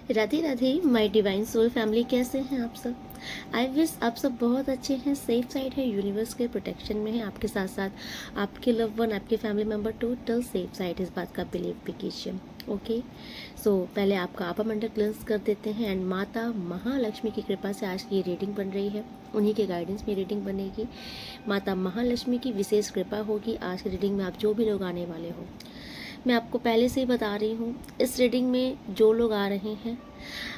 Radhe Radhe my divine soul family, कैसे हैं आप सब। आई विश आप सब बहुत अच्छे हैं, सेफ साइड है, यूनिवर्स के प्रोटेक्शन में है। आपके साथ साथ आपके लव वन, आपके family member total safe side, इस बात का बिलीव भी कीजिए। ओके, सो पहले आपका आपा मंडल क्लेंस कर देते हैं एंड माता महालक्ष्मी की कृपा से आज की रीडिंग बन रही है, उन्हीं के गाइडेंस में रीडिंग बनेगी। माता महालक्ष्मी की विशेष कृपा होगी आज की रीडिंग में, आप जो भी लोग आने वाले हो। मैं आपको पहले से ही बता रही हूँ, इस रीडिंग में जो लोग आ रहे हैं,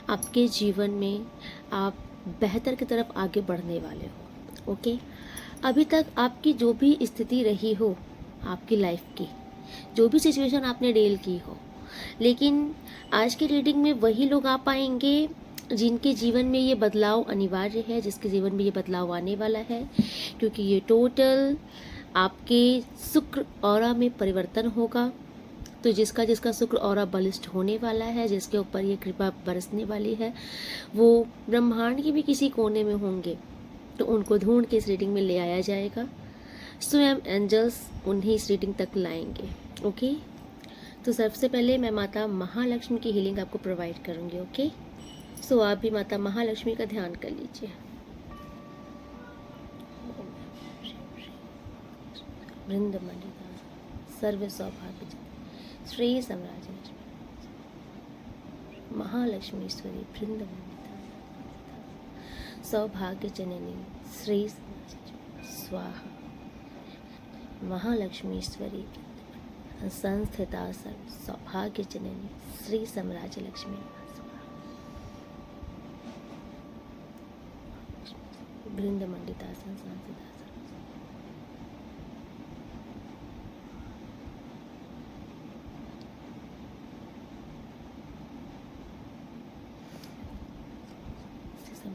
आपके जीवन में आप बेहतर की तरफ आगे बढ़ने वाले हो। ओके, अभी तक आपकी जो भी स्थिति रही हो, आपकी लाइफ की जो भी सिचुएशन आपने डील की हो, लेकिन आज की रीडिंग में वही लोग आ पाएंगे जिनके जीवन में ये बदलाव अनिवार्य है, जिसके जीवन में ये बदलाव आने वाला है, क्योंकि ये टोटल आपके शुक्र ऑरा में परिवर्तन होगा। तो जिसका जिसका शुक्र ऑरा बलिष्ठ होने वाला है, जिसके ऊपर ये कृपा बरसने वाली है, वो ब्रह्मांड के भी किसी कोने में होंगे, तो उनको ढूंढ के इस रीडिंग में ले आया जाएगा। स्वयं एंजल्स उन्हें इस रीडिंग तक लाएंगे। ओके, तो सबसे पहले मैं माता महालक्ष्मी की हीलिंग आपको प्रोवाइड करूंगी। ओके, सो आप भी माता महालक्ष्मी का ध्यान कर लीजिए। वृंदमंडिता सर्व सौभाग्य श्री साम्राज्य महालक्ष्मीश्वरी वृंदमंडिता सौभाग्य जननी श्री स्वाहा महालक्ष्मीश्वरी संस्थिता सर्व सौभाग्य जननी श्री साम्राज्य लक्ष्मी वृंदमंडिता संस्थिता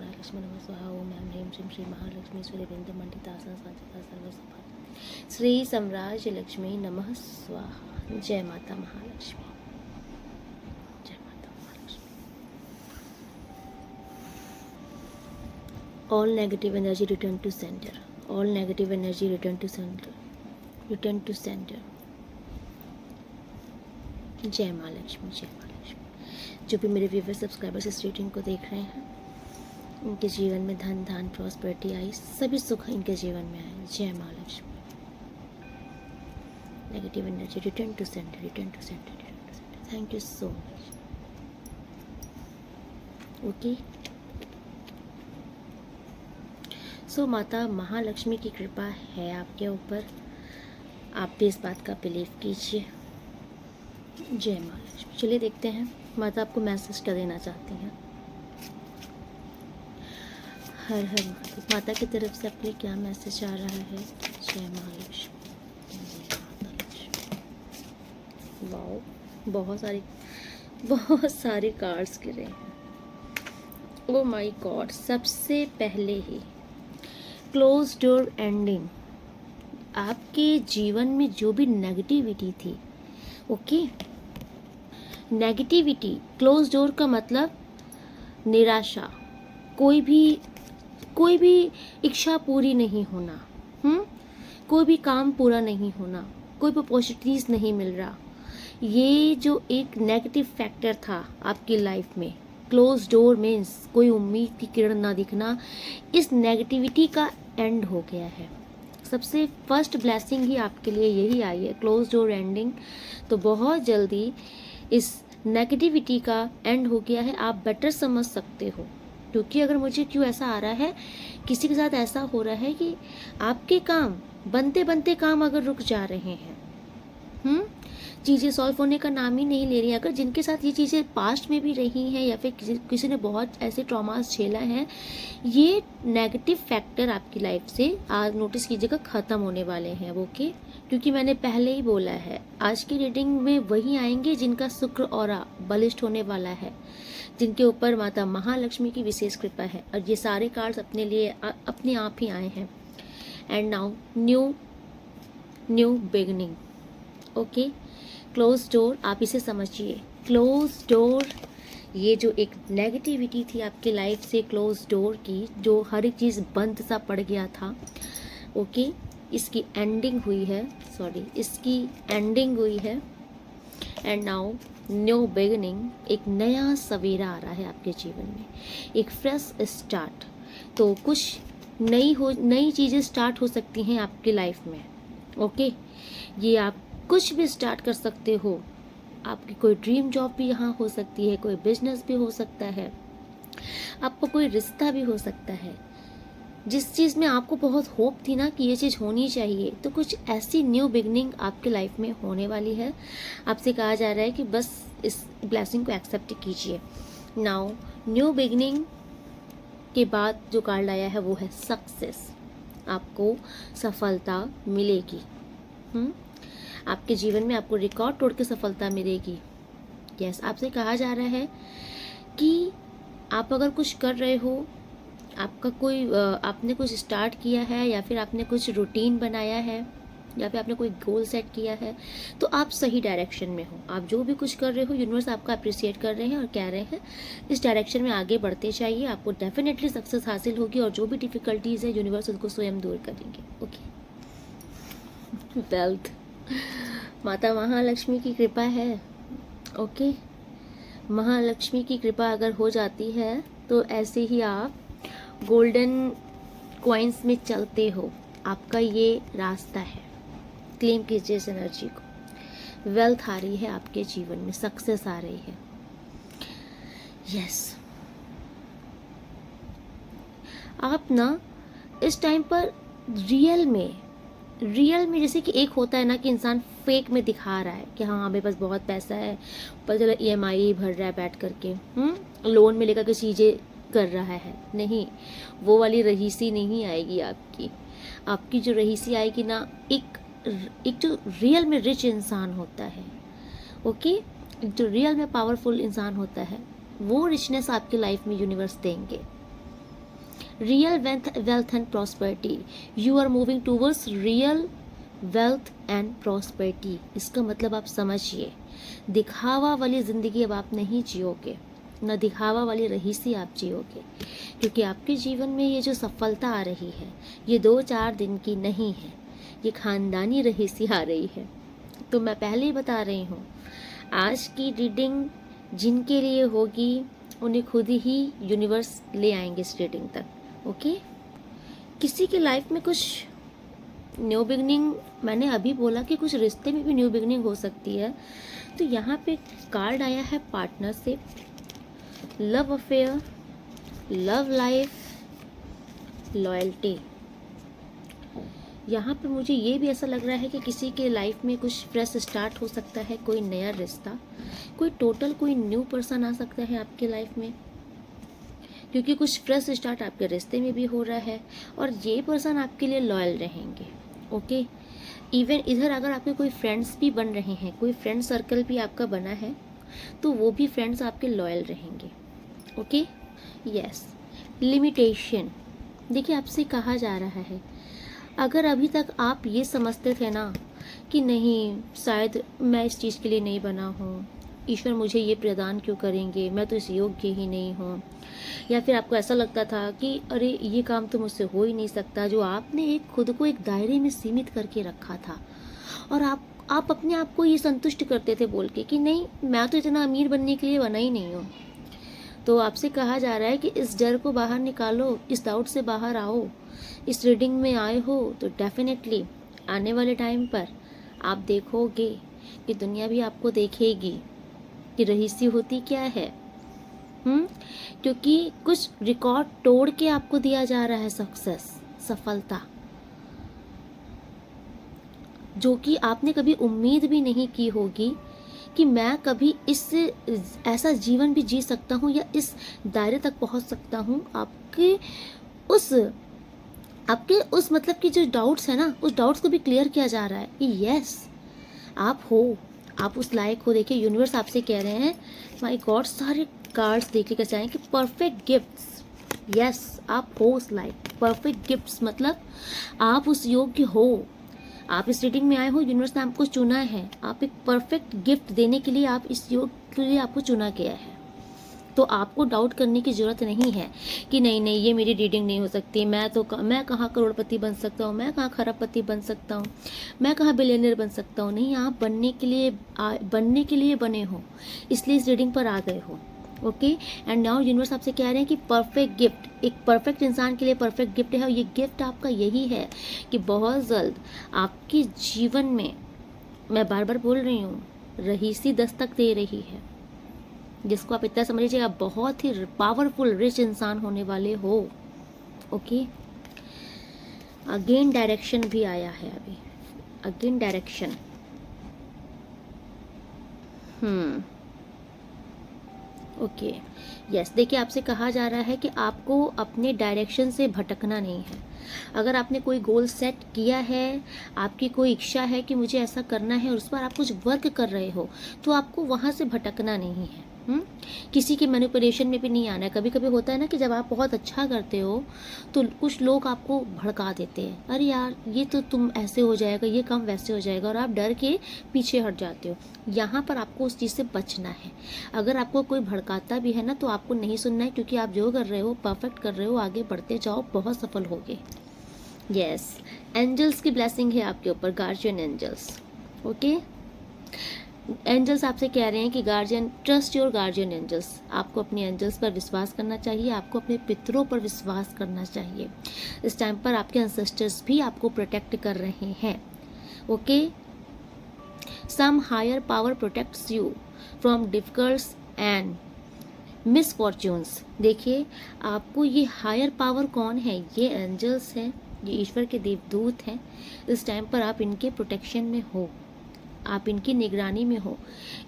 लक्ष्मी नमः स्वाहा। ओम ऐं ह्रीं श्रीं श्री महालक्ष्मीश्वरी वृंदमंडिता संस्थिता सर्व सौभाग्य श्री साम्राज्य लक्ष्मी नमः स्वाहा। जय माता महालक्ष्मी, जय माता Mahalakshmi. All negative energy return to centre, all negative energy return to centre, return to centre. जय माँ लक्ष्मी, जय माँ लक्ष्मी। जो भी मेरे व्यूवर सब्सक्राइबर्स इस रीडिंग को देख रहे हैं, इनके जीवन में धन धान प्रॉस्पेरिटी आई, सभी सुख इनके जीवन में आए। जय माँ Lakshmi. Negative energy return to centre, return to centre, return to centre. Thank you so much. Okay, so माता महालक्ष्मी की कृपा है आपके ऊपर, आप भी इस बात का बिलीव कीजिए। जय माँ लक्ष्मी। चलिए देखते हैं माता आपको मैसेज क्या देना चाहती हैं। हर हर महादेव। माता की तरफ से आपके लिए क्या मैसेज आ रहा है। जय महालक्ष्मी, जय माता लक्ष्मी। वाओ, बहुत सारे कार्ड्स गिरे हैं। ओ माय गॉड, सबसे पहले ही क्लोज डोर एंडिंग। आपके जीवन में जो भी नेगेटिविटी थी, ओके, नेगेटिविटी, क्लोज डोर का मतलब निराशा, कोई भी इच्छा पूरी नहीं होना, कोई भी काम पूरा नहीं होना, कोई भी अपॉर्चुनिटीज नहीं मिल रहा, ये जो एक नेगेटिव फैक्टर था आपकी लाइफ में, क्लोज डोर मीन्स कोई उम्मीद की किरण ना दिखना, इस नेगेटिविटी का एंड हो गया है। सबसे फर्स्ट ब्लेसिंग ही आपके लिए यही आई है, क्लोज डोर एंडिंग। तो बहुत जल्दी इस नेगेटिविटी का एंड हो गया है, आप बेटर समझ सकते हो। क्योंकि अगर मुझे क्यों ऐसा आ रहा है, किसी के साथ ऐसा हो रहा है कि आपके काम बनते बनते काम अगर रुक जा रहे हैं, चीज़ें सॉल्व होने का नाम ही नहीं ले रही हैं। अगर जिनके साथ ये चीज़ें पास्ट में भी रही हैं या फिर किसी ने बहुत ऐसे ट्रॉमास झेला है, ये नेगेटिव फैक्टर आपकी लाइफ से आज नोटिस कीजिएगा ख़त्म होने वाले हैं। ओके, क्योंकि मैंने पहले ही बोला है, आज की रीडिंग में वही आएंगे जिनका शुक्र ऑरा बलिष्ठ होने वाला है, जिनके ऊपर माता महालक्ष्मी की विशेष कृपा है। और ये सारे कार्ड्स अपने लिए अपने आप ही आए हैं। And now new beginning. Okay, close door, आप इसे समझिए, क्लोज डोर, ये जो एक नेगेटिविटी थी आपके लाइफ से, क्लोज डोर की, जो हर एक चीज़ बंद सा पड़ गया था, ओके, इसकी एंडिंग हुई है। एंड नाउ न्यू बिगिनिंग, एक नया सवेरा आ रहा है आपके जीवन में, एक फ्रेश स्टार्ट। तो कुछ नई चीज़ें स्टार्ट हो सकती हैं आपकी लाइफ में। ओके, ये आप कुछ भी स्टार्ट कर सकते हो। आपकी कोई ड्रीम जॉब भी यहाँ हो सकती है, कोई बिजनेस भी हो सकता है, आपका कोई रिश्ता भी हो सकता है। जिस चीज़ में आपको बहुत होप थी ना कि ये चीज़ होनी चाहिए, तो कुछ ऐसी न्यू बिगनिंग आपके लाइफ में होने वाली है। आपसे कहा जा रहा है कि बस इस ब्लेसिंग को एक्सेप्ट कीजिए। नाउ न्यू बिगनिंग के बाद जो कार्ड आया है वो है सक्सेस। आपको सफलता मिलेगी। आपके जीवन में आपको रिकॉर्ड तोड़ के सफलता मिलेगी। यस, आपसे कहा जा रहा है कि आप अगर कुछ कर रहे हो, आपका कोई आपने कुछ स्टार्ट किया है, या फिर आपने कुछ रूटीन बनाया है, या फिर आपने कोई गोल सेट किया है, तो आप सही डायरेक्शन में हो। आप जो भी कुछ कर रहे हो, यूनिवर्स आपका अप्रिशिएट कर रहे हैं और कह रहे हैं इस डायरेक्शन में आगे बढ़ते चाहिए। आपको डेफिनेटली सक्सेस हासिल होगी, और जो भी डिफ़िकल्टीज़ है यूनिवर्स उनको स्वयं दूर करेंगे। ओके, वेल्थ, माता महालक्ष्मी की कृपा है। ओके, महालक्ष्मी की कृपा अगर हो जाती है तो ऐसे ही आप गोल्डन कॉइन्स में चलते हो। आपका ये रास्ता है। क्लेम कीजिए इस एनर्जी को। वेल्थ आ रही है आपके जीवन में, सक्सेस आ रही है। यस, आप ना इस टाइम पर रियल में जैसे कि एक होता है ना कि इंसान फेक में दिखा रहा है कि हाँ मेरे पास बहुत पैसा है, पर चलो EMI भर रहा है बैठ करके, लोन में लेकर के चीज़ें कर रहा है। नहीं, वो वाली रहीसी नहीं आएगी आपकी जो रहीसी आएगी ना, एक जो रियल में रिच इंसान होता है। ओके, जो रियल में पावरफुल इंसान होता है, वो रिचनेस आपकी लाइफ में यूनिवर्स देंगे। Real wealth and prosperity, you are moving towards real wealth and prosperity. इसका मतलब आप समझिए, दिखावा वाली ज़िंदगी अब आप नहीं जियोगे, न दिखावा वाली रहीसी आप जियोगे, क्योंकि आपके जीवन में ये जो सफलता आ रही है, ये 2-4 दिन की नहीं है, ये खानदानी रहीसी आ रही है। तो मैं पहले ही बता रही हूँ, आज की रीडिंग जिनके लिए होगी उन्हें खुद ही यूनिवर्स ले आएंगे इस रीडिंग तक। ओके, किसी की लाइफ में कुछ न्यू बिगनिंग, मैंने अभी बोला कि कुछ रिश्ते में भी न्यू बिगनिंग हो सकती है। तो यहाँ पे कार्ड आया है partnership, love affair, love life, loyalty. यहाँ पे मुझे ये भी ऐसा लग रहा है कि किसी के लाइफ में कुछ फ्रेश स्टार्ट हो सकता है, कोई नया रिश्ता, कोई न्यू पर्सन आ सकता है आपके लाइफ में, क्योंकि कुछ फ्रेश स्टार्ट आपके रिश्ते में भी हो रहा है, और ये पर्सन आपके लिए लॉयल रहेंगे। ओके, इवन इधर अगर आपके कोई फ्रेंड्स भी बन रहे हैं, कोई फ्रेंड सर्कल भी आपका बना है, तो वो भी फ्रेंड्स आपके लॉयल रहेंगे। Okay, yes, limitation. देखिए, आपसे कहा जा रहा है, अगर अभी तक आप ये समझते थे ना कि नहीं, शायद मैं इस चीज़ के लिए नहीं बना हूँ, ईश्वर मुझे ये प्रदान क्यों करेंगे, मैं तो इस योग्य ही नहीं हूँ, या फिर आपको ऐसा लगता था कि अरे ये काम तो मुझसे हो ही नहीं सकता, जो आपने एक खुद को एक दायरे में सीमित करके रखा था, और आप अपने आप को ये संतुष्ट करते थे बोल के कि नहीं, मैं तो इतना अमीर बनने के लिए बना ही नहीं हूँ। तो आपसे कहा जा रहा है कि इस डर को बाहर निकालो, इस डाउट से बाहर आओ। इस रीडिंग में आए हो तो डेफिनेटली आने वाले टाइम पर आप देखोगे कि दुनिया भी आपको देखेगी कि रहीसी होती क्या है। क्योंकि कुछ रिकॉर्ड तोड़ के आपको दिया जा रहा है सक्सेस, सफलता, जो कि आपने कभी उम्मीद भी नहीं की होगी कि मैं कभी ऐसा जीवन भी जी सकता हूँ, या इस दायरे तक पहुँच सकता हूँ। आपके उस मतलब कि जो डाउट्स है ना, उस डाउट्स को भी क्लियर किया जा रहा है कि यस, आप हो, आप उस लायक हो। देखिए, यूनिवर्स आपसे कह रहे हैं, माय गॉड, सारे कार्ड्स देख लेकर चाहें कि परफेक्ट गिफ्ट्स। यस, आप हो उस लायक। परफेक्ट गिफ्ट्स मतलब आप उस योग्य हो। आप इस रीडिंग में आए हो, यूनिवर्स ने आपको चुना है, आप एक परफेक्ट गिफ्ट देने के लिए, आप इस योग के लिए आपको चुना गया है। तो आपको डाउट करने की ज़रूरत नहीं है कि नहीं नहीं ये मेरी रीडिंग नहीं हो सकती, मैं कहाँ करोड़पति बन सकता हूँ, मैं कहाँ खरबपति बन सकता हूँ, मैं कहाँ बिलियनर बन सकता हूँ। नहीं, आप बनने के लिए बने हो, इसलिए इस रीडिंग पर आ गए हो। ओके, एंड नाउ यूनिवर्स आपसे कह रहे हैं कि परफेक्ट गिफ्ट, एक परफेक्ट इंसान के लिए परफेक्ट गिफ्ट है, और ये गिफ्ट आपका यही है कि बहुत जल्द आपके जीवन में, मैं बार बार बोल रही हूँ, रहीसी दस्तक दे रही है, जिसको आप इतना समझ लीजिए आप बहुत ही पावरफुल रिच इंसान होने वाले हो। ओके, अगेन डायरेक्शन भी आया है अभी, अगेन डायरेक्शन। ओके, यस, देखिए आपसे कहा जा रहा है कि आपको अपने डायरेक्शन से भटकना नहीं है। अगर आपने कोई गोल सेट किया है, आपकी कोई इच्छा है कि मुझे ऐसा करना है और उस पर आप कुछ वर्क कर रहे हो, तो आपको वहाँ से भटकना नहीं है। किसी के मैनिपुलेशन में भी नहीं आना है। कभी कभी होता है ना कि जब आप बहुत अच्छा करते हो तो कुछ लोग आपको भड़का देते हैं, अरे यार ये तो तुम ऐसे हो जाएगा, ये काम वैसे हो जाएगा, और आप डर के पीछे हट जाते हो। यहाँ पर आपको उस चीज़ से बचना है। अगर आपको कोई भड़काता भी है ना, तो आपको नहीं सुनना है, क्योंकि आप जो कर रहे हो परफेक्ट कर रहे हो, आगे बढ़ते जाओ, बहुत सफल होगे। यस, एंजल्स की ब्लेसिंग है आपके ऊपर, गार्जियन एंजल्स। ओके, एंजल्स आपसे कह रहे हैं कि guardian, trust your guardian angels. आपको अपने एंजल्स पर विश्वास करना चाहिए, आपको अपने पितरों पर विश्वास करना चाहिए। इस टाइम पर आपके एंसेस्टर्स भी आपको प्रोटेक्ट कर रहे हैं। Okay, some higher power protects you from difficulties and misfortunes. देखिए, आपको ये हायर पावर कौन है? ये एंजल्स हैं, ये ईश्वर के देवदूत हैं। इस टाइम पर आप इनके प्रोटेक्शन में हो, आप इनकी निगरानी में हो।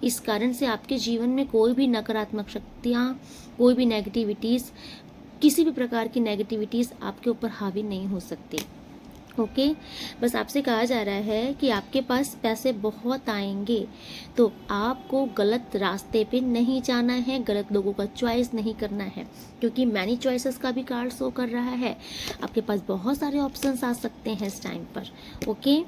इस कारण से आपके जीवन में कोई भी नकारात्मक शक्तियाँ, कोई भी नेगेटिविटीज़, किसी भी प्रकार की नेगेटिविटीज़ आपके ऊपर हावी नहीं हो सकती। ओके, बस आपसे कहा जा रहा है कि आपके पास पैसे बहुत आएंगे, तो आपको गलत रास्ते पे नहीं जाना है, गलत लोगों का चॉइस नहीं करना है, क्योंकि मैनी चॉइसेस का भी कार्ड शो कर रहा है। आपके पास बहुत सारे ऑप्शंस आ सकते हैं इस टाइम पर। ओके,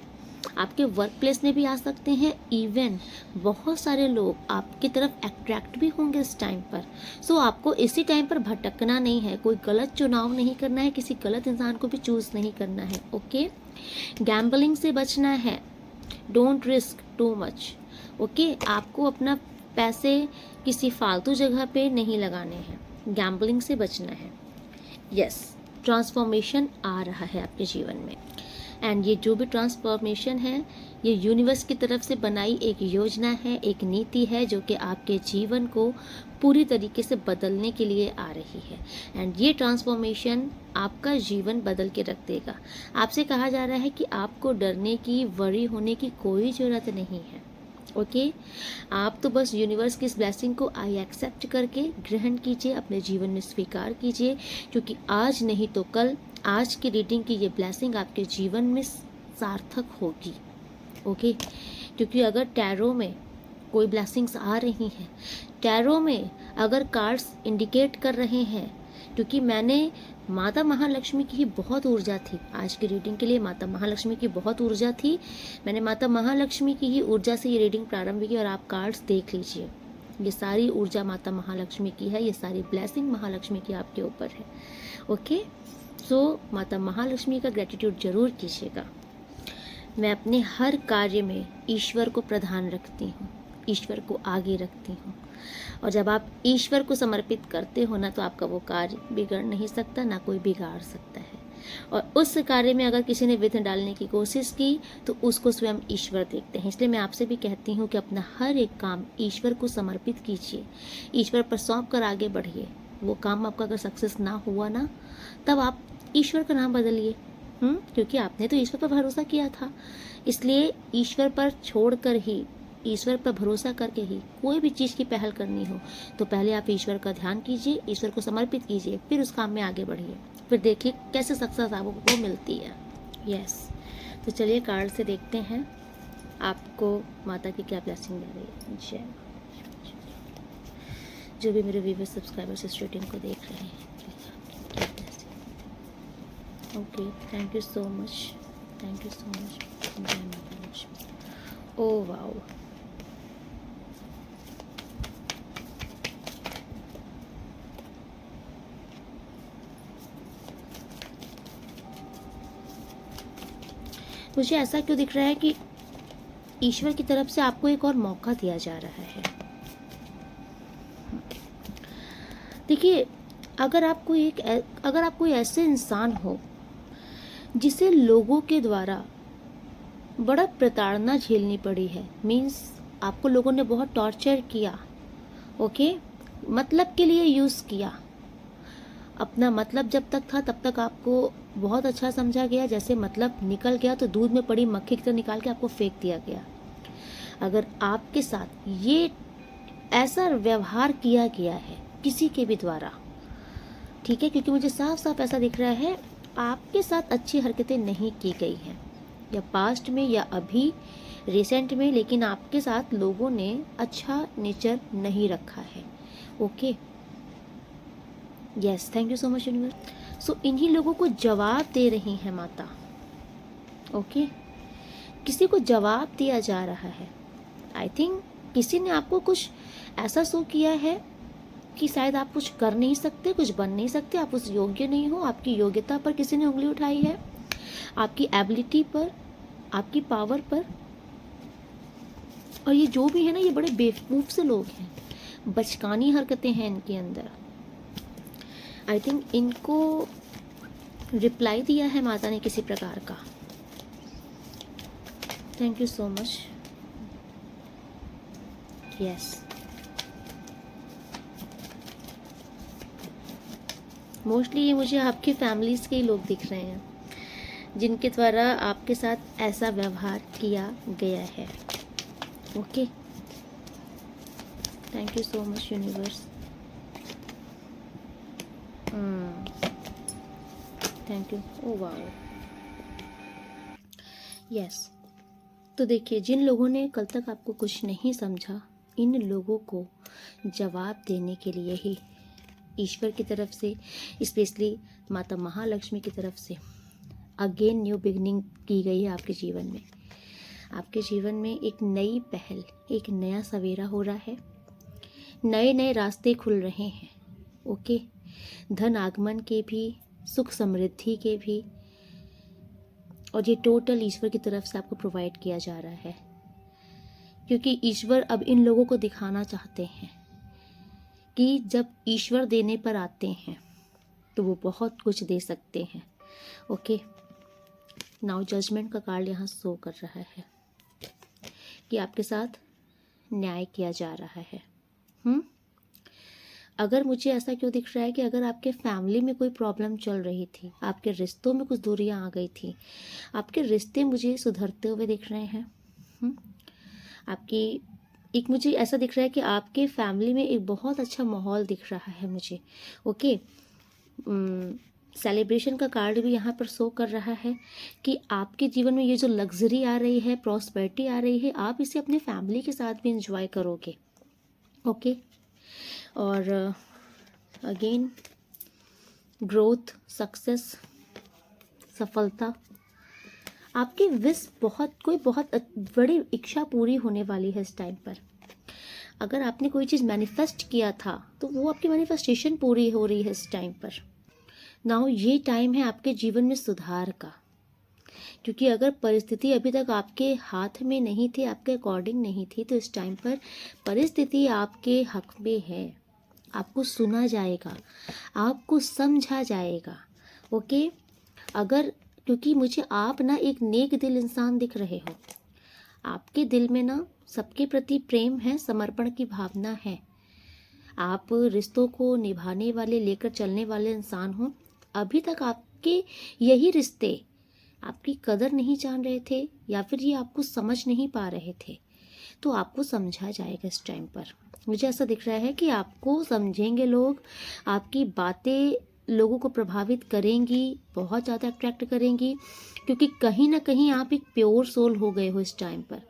आपके वर्क प्लेस में भी आ सकते हैं, इवन बहुत सारे लोग आपकी तरफ अट्रैक्ट भी होंगे इस टाइम पर। सो आपको इसी टाइम पर भटकना नहीं है, कोई गलत चुनाव नहीं करना है, किसी गलत इंसान को भी चूज नहीं करना है। ओके, गैम्बलिंग से बचना है, don't risk too much. Okay, आपको अपना पैसे किसी फालतू जगह पे नहीं लगाने हैं, गैम्बलिंग से बचना है। यस, ट्रांसफॉर्मेशन आ रहा है आपके जीवन में, एंड ये जो भी ट्रांसफॉर्मेशन है, ये यूनिवर्स की तरफ से बनाई एक योजना है, एक नीति है, जो कि आपके जीवन को पूरी तरीके से बदलने के लिए आ रही है। एंड ये ट्रांसफॉर्मेशन आपका जीवन बदल के रख देगा। आपसे कहा जा रहा है कि आपको डरने की, वरी होने की कोई ज़रूरत नहीं है। ओके, आप तो बस यूनिवर्स की इस ब्लेसिंग को आई एक्सेप्ट करके ग्रहण कीजिए, अपने जीवन में स्वीकार कीजिए, क्योंकि आज नहीं तो कल आज की रीडिंग की ये ब्लेसिंग आपके जीवन में सार्थक होगी। ओके, क्योंकि अगर टैरो में कोई ब्लेसिंग्स आ रही हैं, टैरो में अगर कार्ड्स इंडिकेट कर रहे हैं, क्योंकि मैंने माता महालक्ष्मी की ही बहुत ऊर्जा थी आज की रीडिंग के लिए, माता महालक्ष्मी की बहुत ऊर्जा थी, मैंने माता महालक्ष्मी की ही ऊर्जा से ये रीडिंग प्रारंभ की, और आप कार्ड्स देख लीजिए, ये सारी ऊर्जा माता महालक्ष्मी की है, ये सारी ब्लेसिंग महालक्ष्मी की आपके ऊपर है। ओके, सो माता महालक्ष्मी का ग्रेटिट्यूड जरूर कीजिएगा। मैं अपने हर कार्य में ईश्वर को प्रधान रखती हूँ, ईश्वर को आगे रखती हूँ, और जब आप ईश्वर को समर्पित करते हो ना, तो आपका वो कार्य बिगड़ नहीं सकता, ना कोई बिगाड़ सकता है। और उस कार्य में अगर किसी ने विघ्न डालने की कोशिश की, तो उसको स्वयं ईश्वर देखते हैं। इसलिए मैं आपसे भी कहती हूँ कि अपना हर एक काम ईश्वर को समर्पित कीजिए, ईश्वर पर सौंप कर आगे बढ़िए। वो काम आपका अगर सक्सेस ना हुआ ना, तब आप ईश्वर का नाम बदलिए, क्योंकि आपने तो ईश्वर पर भरोसा किया था। इसलिए ईश्वर पर छोड़कर ही, ईश्वर पर भरोसा करके ही कोई भी चीज़ की पहल करनी हो, तो पहले आप ईश्वर का ध्यान कीजिए, ईश्वर को समर्पित कीजिए, फिर उस काम में आगे बढ़िए, फिर देखिए कैसे सक्सेस आपको मिलती है। यस, तो चलिए कार्ड से देखते हैं आपको माता की क्या ब्लेसिंग मिल रही है। जय जो भी मेरे व्यूअर्स सब्सक्राइबर्स इस रीडिंग को देख रहे हैं, okay, thank you so much, thank you so much. जय माता लक्ष्मी। ओ वाओ, मुझे ऐसा क्यों दिख रहा है कि ईश्वर की तरफ से आपको एक और मौका दिया जा रहा है। देखिए, अगर आप कोई ऐसे इंसान हो जिसे लोगों के द्वारा बड़ा प्रताड़ना झेलनी पड़ी है, मीन्स आपको लोगों ने बहुत टॉर्चर किया, ओके, मतलब के लिए यूज़ किया, अपना मतलब जब तक था तब तक आपको बहुत अच्छा समझा गया, जैसे मतलब निकल गया तो दूध में पड़ी मक्खी की तरह निकाल के आपको फेंक दिया गया। अगर आपके साथ ये ऐसा व्यवहार किया गया है किसी के भी द्वारा, ठीक है, क्योंकि मुझे साफ साफ ऐसा दिख रहा है आपके साथ अच्छी हरकतें नहीं की गई हैं, या पास्ट में या अभी रिसेंट में, लेकिन आपके साथ लोगों ने अच्छा नेचर नहीं रखा है। Okay, yes, thank you so much universe. So इन्हीं लोगों को जवाब दे रही हैं माता। ओके, किसी को जवाब दिया जा रहा है। आई थिंक किसी ने आपको कुछ ऐसा शो किया है कि शायद आप कुछ कर नहीं सकते, कुछ बन नहीं सकते, आप उस योग्य नहीं हो, आपकी योग्यता पर किसी ने उंगली उठाई है, आपकी एबिलिटी पर, आपकी पावर पर। और ये जो भी है ना, ये बड़े बेवकूफ़ से लोग हैं, बचकानी हरकतें हैं इनके अंदर। आई थिंक इनको रिप्लाई दिया है माता ने किसी प्रकार का। Thank you so much. Yes, mostly ये मुझे आपकी फैमिलीज़ के ही लोग दिख रहे हैं जिनके द्वारा आपके साथ ऐसा व्यवहार किया गया है। Okay, thank you so much universe. Thank you. Oh wow, yes. तो देखिए, जिन लोगों ने कल तक आपको कुछ नहीं समझा, इन लोगों को जवाब देने के लिए ही ईश्वर की तरफ से, स्पेशली माता महालक्ष्मी की तरफ से अगेन न्यू बिगनिंग की गई है आपके जीवन में। आपके जीवन में एक नई पहल, एक नया सवेरा हो रहा है, नए नए रास्ते खुल रहे हैं। ओके, धन आगमन के भी, सुख समृद्धि के भी, और ये टोटल ईश्वर की तरफ से आपको प्रोवाइड किया जा रहा है, क्योंकि ईश्वर अब इन लोगों को दिखाना चाहते हैं कि जब ईश्वर देने पर आते हैं तो वो बहुत कुछ दे सकते हैं। ओके, नाउ जजमेंट का कार्ड यहाँ शो कर रहा है कि आपके साथ न्याय किया जा रहा है। अगर मुझे ऐसा क्यों दिख रहा है कि अगर आपके फैमिली में कोई प्रॉब्लम चल रही थी, आपके रिश्तों में कुछ दूरियां आ गई थी, आपके रिश्ते मुझे सुधरते हुए दिख रहे हैं। एक मुझे ऐसा दिख रहा है कि आपके फैमिली में एक बहुत अच्छा माहौल दिख रहा है मुझे। ओके, सेलिब्रेशन का कार्ड भी यहाँ पर शो कर रहा है कि आपके जीवन में ये जो लग्जरी आ रही है, प्रॉस्पेरिटी आ रही है, आप इसे अपने फैमिली के साथ भी इंजॉय करोगे। ओके, और अगेन ग्रोथ, सक्सेस, सफलता, आपकी विश कोई बहुत बड़ी इच्छा पूरी होने वाली है इस टाइम पर। अगर आपने कोई चीज़ मैनिफेस्ट किया था तो वो आपकी मैनिफेस्टेशन पूरी हो रही है इस टाइम पर। नाउ ये टाइम है आपके जीवन में सुधार का, क्योंकि अगर परिस्थिति अभी तक आपके हाथ में नहीं थी, आपके अकॉर्डिंग नहीं थी, तो इस टाइम पर परिस्थिति आपके हक में है। आपको सुना जाएगा, आपको समझा जाएगा। ओके, अगर, क्योंकि मुझे आप ना एक नेक दिल इंसान दिख रहे हो, आपके दिल में ना सबके प्रति प्रेम है, समर्पण की भावना है, आप रिश्तों को निभाने वाले, लेकर चलने वाले इंसान हो। अभी तक आपके यही रिश्ते आपकी कदर नहीं जान रहे थे, या फिर ये आपको समझ नहीं पा रहे थे, तो आपको समझा जाएगा इस टाइम पर। मुझे ऐसा दिख रहा है कि आपको समझेंगे लोग, आपकी बातें लोगों को प्रभावित करेंगी, बहुत ज़्यादा अट्रैक्ट करेंगी, क्योंकि कहीं ना कहीं आप एक प्योर सोल हो गए हो इस टाइम पर।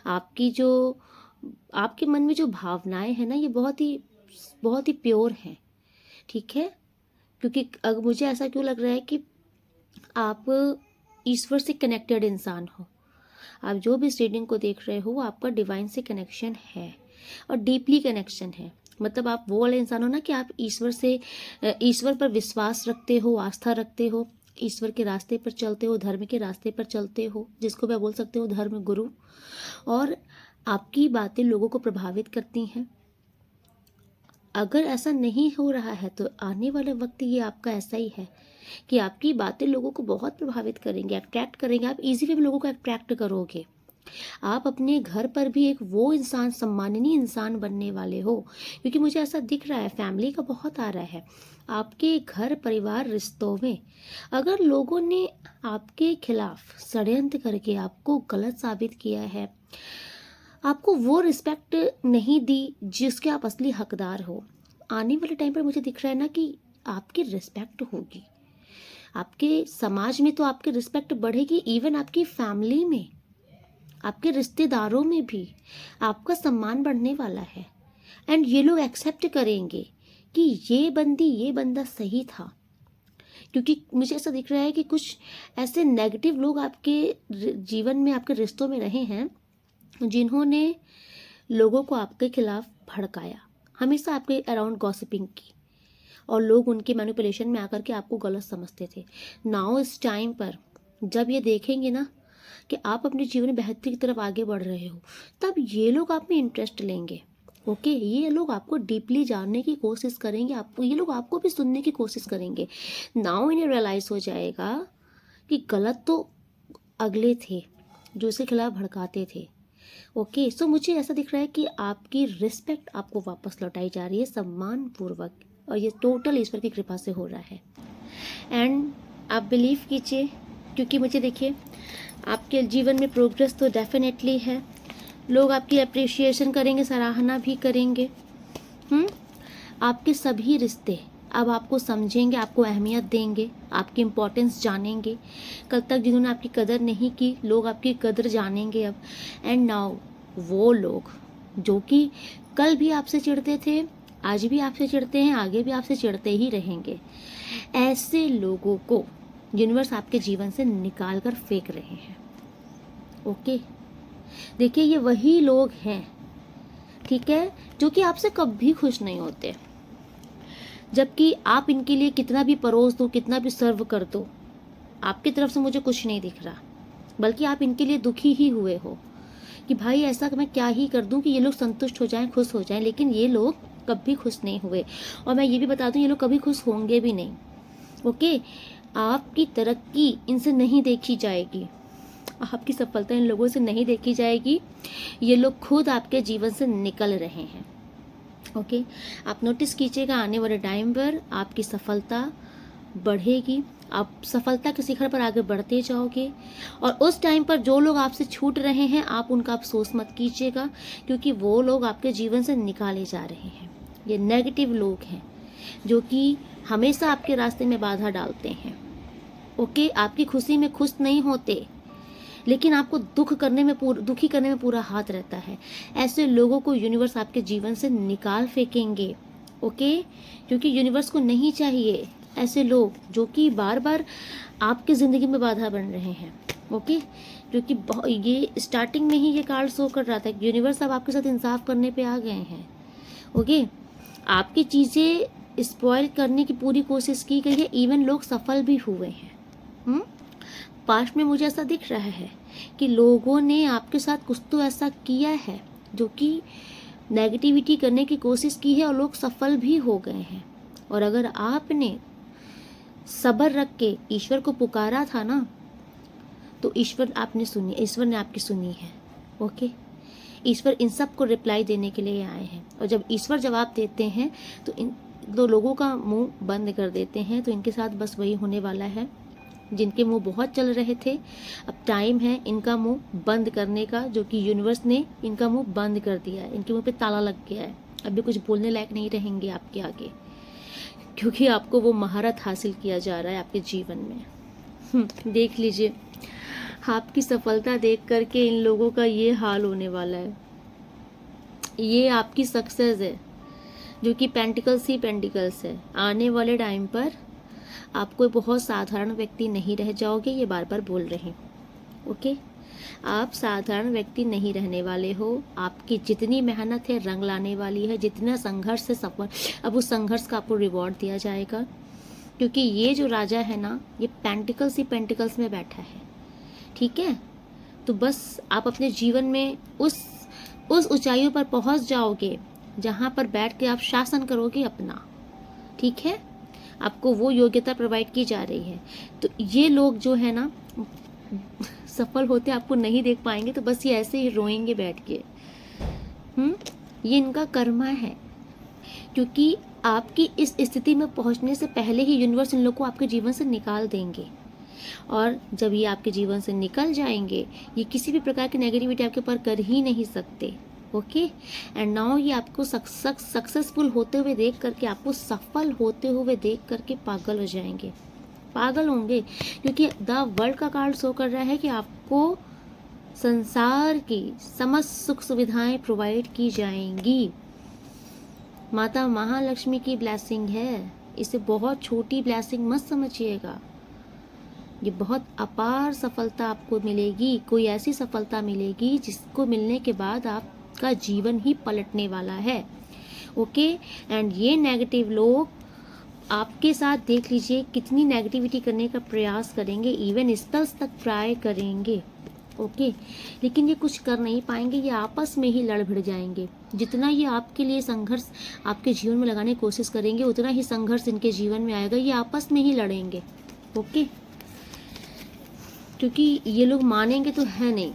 आपके मन में जो भावनाएं हैं ना, ये बहुत ही प्योर हैं। ठीक है, क्योंकि अगर मुझे ऐसा क्यों लग रहा है कि आप ईश्वर से कनेक्टेड इंसान हो। आप जो भी इस रीडिंग को देख रहे हो, आपका डिवाइन से कनेक्शन है, और डीपली कनेक्शन है। मतलब आप वो वाले इंसान हो ना कि आप ईश्वर पर विश्वास रखते हो, आस्था रखते हो, ईश्वर के रास्ते पर चलते हो, धर्म के रास्ते पर चलते हो, जिसको मैं बोल सकते हो धर्म गुरु, और आपकी बातें लोगों को प्रभावित करती हैं। अगर ऐसा नहीं हो रहा है तो आने वाला वक्त ये आपका ऐसा ही है कि आपकी बातें लोगों को बहुत प्रभावित करेंगे, अट्रैक्ट करेंगे। आप इजी वे में लोगों को अट्रैक्ट करोगे। आप अपने घर पर भी एक वो इंसान, सम्माननीय इंसान बनने वाले हो, क्योंकि मुझे ऐसा दिख रहा है, फैमिली का बहुत आ रहा है। आपके घर परिवार रिश्तों में अगर लोगों ने आपके खिलाफ षड्यंत्र करके आपको गलत साबित किया है, आपको वो रिस्पेक्ट नहीं दी जिसके आप असली हकदार हो, आने वाले टाइम पर मुझे दिख रहा है ना कि आपकी रिस्पेक्ट होगी। आपके समाज में तो आपकी रिस्पेक्ट बढ़ेगी, इवन आपकी फैमिली में, आपके रिश्तेदारों में भी आपका सम्मान बढ़ने वाला है। एंड ये लोग एक्सेप्ट करेंगे कि ये बंदा सही था। क्योंकि मुझे ऐसा दिख रहा है कि कुछ ऐसे नेगेटिव लोग आपके जीवन में, आपके रिश्तों में रहे हैं, जिन्होंने लोगों को आपके खिलाफ भड़काया, हमेशा आपके अराउंड गॉसिपिंग की, और लोग उनके मैनिपुलेशन में आकर के आपको गलत समझते थे। नाउ इस टाइम पर जब ये देखेंगे ना कि आप अपने जीवन में बेहतरी की तरफ आगे बढ़ रहे हो, तब ये लोग आप में इंटरेस्ट लेंगे। ओके, ये लोग आपको डीपली जानने की कोशिश करेंगे, आपको, ये लोग आपको भी सुनने की कोशिश करेंगे। नाउ इन्हें रियलाइज हो जाएगा कि गलत तो अगले थे जो इसके खिलाफ भड़काते थे। ओके, सो मुझे ऐसा दिख रहा है कि आपकी रिस्पेक्ट आपको वापस लौटाई जा रही है सम्मान पूर्वक, और ये टोटल ईश्वर की कृपा से हो रहा है। एंड आप बिलीव कीजिए, क्योंकि मुझे देखिए आपके जीवन में प्रोग्रेस तो डेफिनेटली है। लोग आपकी अप्रिशिएशन करेंगे, सराहना भी करेंगे। आपके सभी रिश्ते अब आपको समझेंगे, आपको अहमियत देंगे, आपकी इम्पोर्टेंस जानेंगे। कल तक जिन्होंने आपकी कदर नहीं की, लोग आपकी कदर जानेंगे अब। एंड नाउ वो लोग जो कि कल भी आपसे चिढ़ते थे, आज भी आपसे चिढ़ते हैं, आगे भी आपसे चिढ़ते ही रहेंगे, ऐसे लोगों को यूनिवर्स आपके जीवन से निकाल कर फेंक रहे हैं। ओके, देखिए ये वही लोग हैं, ठीक है, जो कि आपसे कभी खुश नहीं होते, जबकि आप इनके लिए कितना भी परोस दो, कितना भी सर्व कर दो, आपकी तरफ से मुझे कुछ नहीं दिख रहा, बल्कि आप इनके लिए दुखी ही हुए हो कि भाई ऐसा मैं क्या ही कर दूं कि ये लोग संतुष्ट हो जाएं, खुश हो जाएं। लेकिन ये लोग कभी खुश नहीं हुए, और मैं ये भी बता दूं ये लोग कभी खुश होंगे भी नहीं। ओके, आपकी तरक्की इनसे नहीं देखी जाएगी, आपकी सफलता इन लोगों से नहीं देखी जाएगी। ये लोग खुद आपके जीवन से निकल रहे हैं। ओके, आप नोटिस कीजिएगा आने वाले टाइम पर आपकी सफलता बढ़ेगी, आप सफलता के शिखर पर आगे बढ़ते जाओगे। और उस टाइम पर जो लोग आपसे छूट रहे हैं, आप उनका अफसोस मत कीजिएगा, क्योंकि वो लोग आपके जीवन से निकाले जा रहे हैं। ये नेगेटिव लोग हैं जो कि हमेशा आपके रास्ते में बाधा डालते हैं। ओके, आपकी खुशी में खुश नहीं होते, लेकिन आपको दुखी करने में पूरा हाथ रहता है। ऐसे लोगों को यूनिवर्स आपके जीवन से निकाल फेंकेंगे। ओके, क्योंकि यूनिवर्स को नहीं चाहिए ऐसे लोग जो कि बार बार आपकी ज़िंदगी में बाधा बन रहे हैं। ओके, क्योंकि ये स्टार्टिंग में ही ये कार्ड शो कर रहा था कि यूनिवर्स अब आपके साथ इंसाफ करने पे आ गए हैं। ओके, आपकी चीज़ें स्पॉइल करने की पूरी कोशिश की गई है, इवन लोग सफल भी हुए हैं। पास्ट में मुझे ऐसा दिख रहा है कि लोगों ने आपके साथ कुछ तो ऐसा किया है जो कि नेगेटिविटी करने की कोशिश की है, और लोग सफल भी हो गए हैं। और अगर आपने सब्र रख के ईश्वर को पुकारा था ना, तो ईश्वर ने आपकी सुनी है। ओके, ईश्वर इन सब को रिप्लाई देने के लिए आए हैं, और जब ईश्वर जवाब देते हैं तो इन दो लोगों का मुंह बंद कर देते हैं। तो इनके साथ बस वही होने वाला है। जिनके मुंह बहुत चल रहे थे, अब टाइम है इनका मुंह बंद करने का, जो कि यूनिवर्स ने इनका मुंह बंद कर दिया है। इनके मुंह पे ताला लग गया है, अभी कुछ बोलने लायक नहीं रहेंगे आपके आगे, क्योंकि आपको वो महारत हासिल किया जा रहा है आपके जीवन में। देख लीजिए, आपकी सफलता देख करके इन लोगों का ये हाल होने वाला है। ये आपकी सक्सेस है जो कि पेंटिकल्स ही पेंटिकल्स है। आने वाले टाइम पर आप कोई बहुत साधारण व्यक्ति नहीं रह जाओगे, ये बार बार बोल रहे हैं। ओके, आप साधारण व्यक्ति नहीं रहने वाले हो। आपकी जितनी मेहनत है रंग लाने वाली है, जितना संघर्ष से सफल, अब उस संघर्ष का आपको रिवॉर्ड दिया जाएगा। क्योंकि ये जो राजा है ना, ये पेंटिकल्स ही पेंटिकल्स में बैठा है, ठीक है। तो बस आप अपने जीवन में उस ऊंचाइयों पर पहुंच जाओगे जहां पर बैठ के आप शासन करोगे अपना, ठीक है। आपको वो योग्यता प्रोवाइड की जा रही है। तो ये लोग जो है ना सफल होते आपको नहीं देख पाएंगे, तो बस ये ऐसे ही रोएंगे बैठ के। ये इनका कर्मा है, क्योंकि आपकी इस स्थिति में पहुंचने से पहले ही यूनिवर्स इन लोग को आपके जीवन से निकाल देंगे। और जब ये आपके जीवन से निकल जाएंगे, ये किसी भी प्रकार की नेगेटिविटी आपके ऊपर कर ही नहीं सकते। ओके, एंड नाउ ये आपको सक्सेसफुल होते हुए देख करके, आपको सफल होते हुए देख करके पागल हो जाएंगे, पागल होंगे, क्योंकि द वर्ल्ड का कार्ड शो कर रहा है कि आपको संसार की समस्त सुख सुविधाएं प्रोवाइड की जाएंगी। माता महालक्ष्मी की ब्लेसिंग है, इसे बहुत छोटी ब्लेसिंग मत समझिएगा। ये बहुत अपार सफलता आपको मिलेगी, कोई ऐसी सफलता मिलेगी जिसको मिलने के बाद आपका जीवन ही पलटने वाला है। ओके, एंड ये नेगेटिव लोग आपके साथ देख लीजिए कितनी नेगेटिविटी करने का प्रयास करेंगे, इवन स्पेल्स तक ट्राई करेंगे। ओके, लेकिन ये कुछ कर नहीं पाएंगे, ये आपस में ही लड़ भिड़ जाएंगे। जितना ये आपके लिए संघर्ष आपके जीवन में लगाने की कोशिश करेंगे, उतना ही संघर्ष इनके जीवन में आएगा, ये आपस में ही लड़ेंगे। ओके, क्योंकि ये लोग मानेंगे तो है नहीं,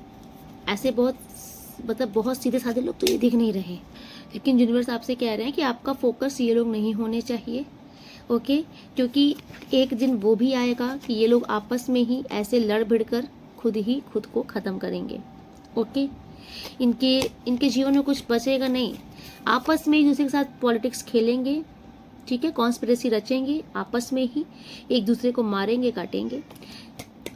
ऐसे बहुत सीधे साधे लोग तो ये दिख नहीं रहे। लेकिन यूनिवर्स आपसे कह रहे हैं कि आपका फोकस ये लोग नहीं होने चाहिए। ओके, क्योंकि एक दिन वो भी आएगा कि ये लोग आपस में ही ऐसे लड़ भिड़ कर खुद को ख़त्म करेंगे। ओके, इनके जीवन में कुछ बचेगा नहीं, आपस में एक दूसरे के साथ पॉलिटिक्स खेलेंगे, ठीक है, कॉन्स्पिरेसी रचेंगे, आपस में ही एक दूसरे को मारेंगे काटेंगे।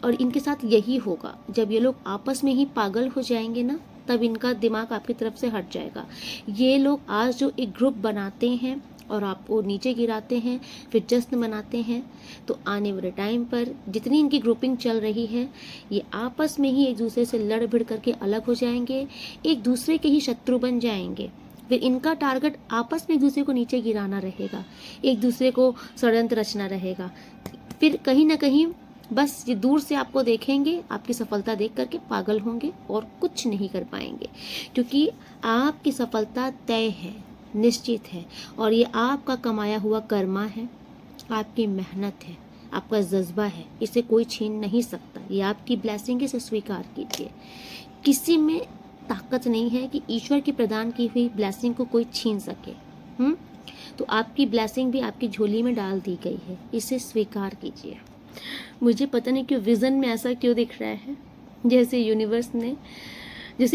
और इनके साथ यही होगा, जब ये लोग आपस में ही पागल हो जाएंगे ना, तब इनका दिमाग आपकी तरफ से हट जाएगा। ये लोग आज जो एक ग्रुप बनाते हैं और आपको नीचे गिराते हैं, फिर जश्न मनाते हैं, तो आने वाले टाइम पर जितनी इनकी ग्रुपिंग चल रही है, ये आपस में ही एक दूसरे से लड़ भिड़ करके अलग हो जाएंगे, एक दूसरे के ही शत्रु बन जाएंगे। फिर इनका टारगेट आपस में एक दूसरे को नीचे गिराना रहेगा, एक दूसरे को षड्यंत्र रचना रहेगा। फिर कहीं ना कहीं बस ये दूर से आपको देखेंगे, आपकी सफलता देख करके पागल होंगे और कुछ नहीं कर पाएंगे, क्योंकि आपकी सफलता तय है, निश्चित है, और ये आपका कमाया हुआ कर्मा है, आपकी मेहनत है, आपका जज्बा है, इसे कोई छीन नहीं सकता। ये आपकी ब्लेसिंग, इसे स्वीकार कीजिए। किसी में ताकत नहीं है कि ईश्वर की प्रदान की हुई ब्लेसिंग को कोई छीन सके। तो आपकी ब्लेसिंग भी आपकी झोली में डाल दी गई है, इसे स्वीकार कीजिए। मुझे पता नहीं क्यों विज़न में ऐसा क्यों दिख रहा है, जैसे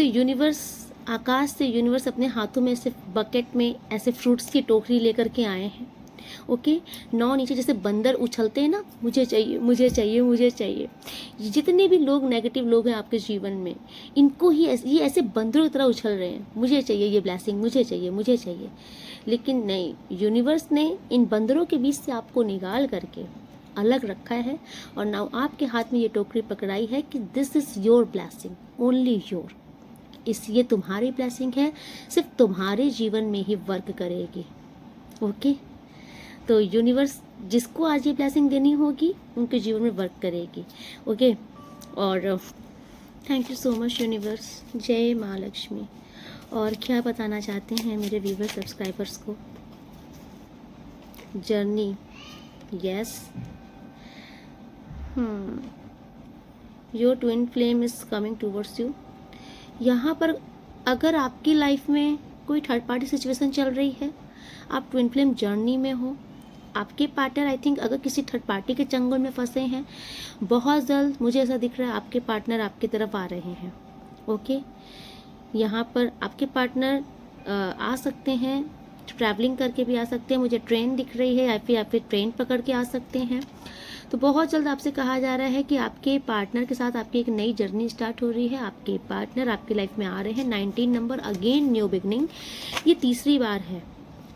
यूनिवर्स आकाश से यूनिवर्स अपने हाथों में ऐसे बकेट में ऐसे फ्रूट्स की टोकरी लेकर के आए हैं। ओके, 9 नीचे जैसे बंदर उछलते हैं ना, मुझे चाहिए मुझे चाहिए मुझे चाहिए। जितने भी लोग नेगेटिव लोग हैं आपके जीवन में, इनको ही ये ऐसे बंदरों की तरह उछल रहे हैं, मुझे चाहिए ये ब्लेसिंग, मुझे चाहिए मुझे चाहिए। लेकिन नहीं, यूनिवर्स ने इन बंदरों के बीच से आपको निकाल करके अलग रखा है, और नाउ आपके हाथ में ये टोकरी पकड़ाई है कि this is your blessing, only your. ये तुम्हारी ब्लेसिंग है, सिर्फ तुम्हारे जीवन में ही वर्क करेगी। ओके, तो यूनिवर्स जिसको आज ये ब्लेसिंग देनी होगी, उनके जीवन में वर्क करेगी। ओके, और thank you so much universe. जय माँ लक्ष्मी। और क्या बताना चाहते हैं मेरे व्यूवर सब्सक्राइबर्स को? Journey, yes, your twin flame is coming towards you. यहाँ पर अगर आपकी लाइफ में कोई थर्ड पार्टी सिचुएशन चल रही है, आप ट्विन फ्लेम जर्नी में हो, आपके पार्टनर आई थिंक अगर किसी थर्ड पार्टी के चंगुल में फंसे हैं, बहुत जल्द मुझे ऐसा दिख रहा है आपके पार्टनर आपकी तरफ आ रहे हैं। ओके, यहाँ पर आपके पार्टनर आ सकते हैं, ट्रैवलिंग करके भी आ सकते हैं, मुझे ट्रेन दिख रही है, या फिर ट्रेन पकड़ के आ सकते हैं। तो बहुत जल्द आपसे कहा जा रहा है कि आपके पार्टनर के साथ आपकी एक नई जर्नी स्टार्ट हो रही है। आपके पार्टनर आपकी लाइफ में आ रहे हैं। 19 नंबर, अगेन न्यू बिगनिंग, ये तीसरी बार है।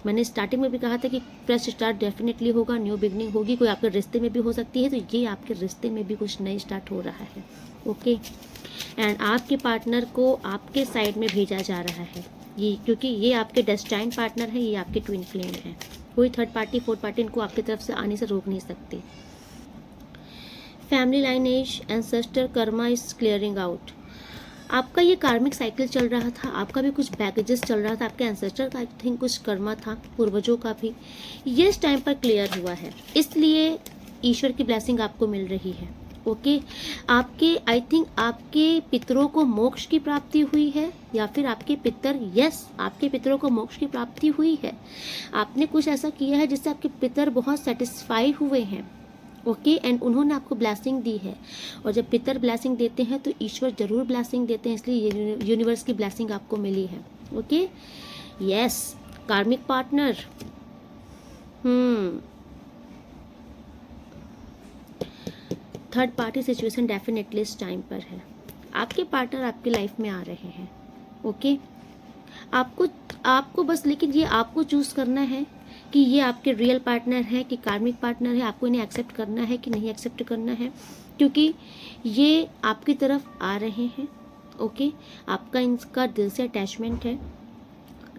मैंने स्टार्टिंग में भी कहा था कि फ्रेश स्टार्ट डेफिनेटली होगा, न्यू बिगनिंग होगी, कोई आपके रिश्ते में भी हो सकती है, तो ये आपके रिश्ते में भी कुछ नए स्टार्ट हो रहा है। ओके, एंड आपके पार्टनर को आपके साइड में भेजा जा रहा है, ये क्योंकि ये आपके डेस्टाइन पार्टनर है, ये आपके ट्विन फ्लेम है। कोई थर्ड पार्टी फोर्थ पार्टी इनको आपकी तरफ से आने से रोक नहीं सकती। Family lineage ancestor Karma is clearing out. आपका ये कार्मिक साइकिल चल रहा था, आपका भी कुछ बैगेजेस चल रहा था, आपके एंसेस्टर का आई थिंक कुछ कर्मा था, पूर्वजों का भी, ये इस टाइम पर क्लियर हुआ है, इसलिए ईश्वर की ब्लेसिंग आपको मिल रही है। ओके आपके आई थिंक आपके पितरों को मोक्ष की प्राप्ति हुई है, या फिर आपके पितर, यस आपके पितरों को मोक्ष की प्राप्ति हुई है। आपने कुछ ऐसा किया है जिससे आपके पितर बहुत सेटिस्फाई हुए हैं। ओके एंड उन्होंने आपको ब्लेसिंग दी है, और जब पितर ब्लेसिंग देते हैं तो ईश्वर जरूर ब्लेसिंग देते हैं, इसलिए यूनिवर्स की ब्लेसिंग आपको मिली है। ओके यस कार्मिक partner, third party situation definitely इस टाइम पर है। आपके पार्टनर आपकी लाइफ में आ रहे हैं। ओके आपको बस, लेकिन ये आपको चूज करना है कि ये आपके रियल पार्टनर है कि कार्मिक पार्टनर है, आपको इन्हें एक्सेप्ट करना है कि नहीं एक्सेप्ट करना है, क्योंकि ये आपकी तरफ आ रहे हैं। ओके आपका इनका दिल से अटैचमेंट है,